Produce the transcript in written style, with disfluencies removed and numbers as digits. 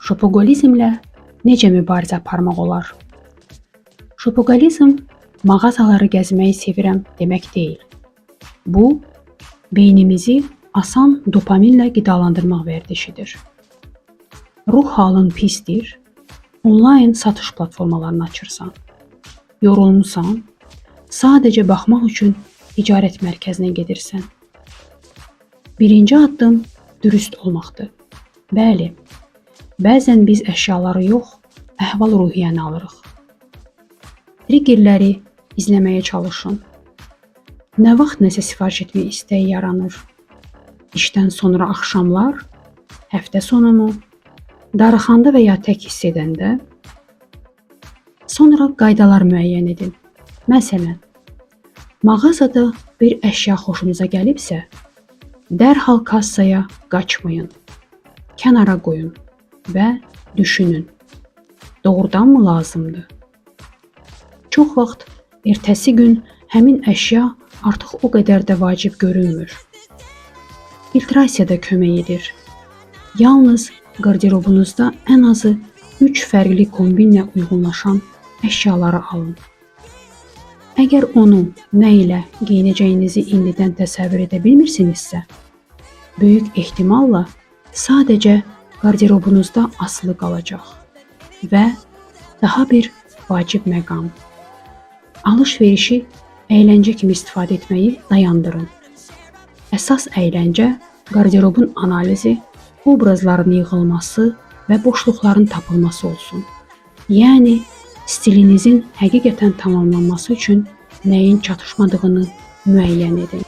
Şopoqolizmlə necə mübarizə aparmaq olar? Şopoqolizm mağazaları gəzməyi sevirəm demək deyil. Bu, beynimizi asan dopaminlə qidalandırmaq vərdişidir. Ruh halın pisdir, onlayn satış platformalarını açırsan. Yorulmusan, sadəcə baxmaq üçün ticarət mərkəzinə gedirsən. Birinci addım dürüst olmaqdır. Bəli, bəzən biz əşyaları yox, əhval-ruhiyyəni alırıq. Triggerləri izləməyə çalışın. Nə vaxt nəsə sifariş etmək istəyi yaranır? İşdən sonra axşamlar, həftə sonumu, darıxanda və ya tək hiss edəndə? Sonra qaydalar müəyyən edin. Məsələn, mağazada bir əşya xoşunuza gəlibsə, dərhal kassaya qaçmayın. Kənara qoyun və düşünün. Doğrudanmı lazımdır? Çox vaxt ertəsi gün həmin əşya artıq o qədər də vacib görünmür. Filtrasiya da kömək edir. Yalnız qarderobunuzda ən azı 3 fərqli kombinlə uyğunlaşan əşyaları alın. Əgər onu nə ilə geyinəcəyinizi indidən təsəvvür edə bilmirsinizsə, böyük ehtimalla sadəcə qarderobunuzda asılı qalacaq və daha bir vacib məqam. Alış-verişi əyləncə kimi istifadə etməyi dayandırın. Əsas əyləncə qarderobun analizi, obrazların yığılması və boşluqların tapılması olsun. Yəni, stilinizin həqiqətən tamamlanması üçün nəyin çatışmadığını müəyyən edin.